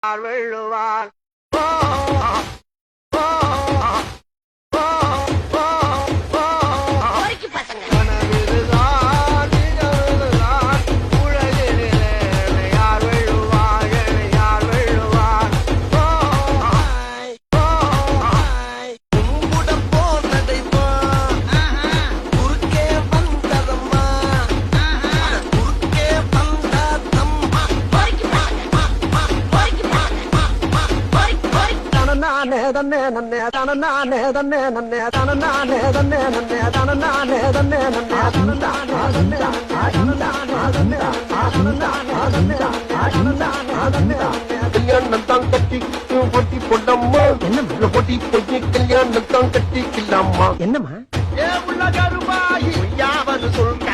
வெள்ளுவார் தன்னே நன்னே தன நானே தன்னே நன்னே தன நானே தன்னே நன்னே தன நானே தன்னே நன்னே தன நானே தன்னே கல்யாணம் தான் கட்டி பொட்டி பொண்ணம்மா என்ன பொட்டி பொட்டி கல்யாணம் தான் கட்டிக்கலாமா என்னம்மா ஏ உள்ள கருமாயி யாவது சொல்க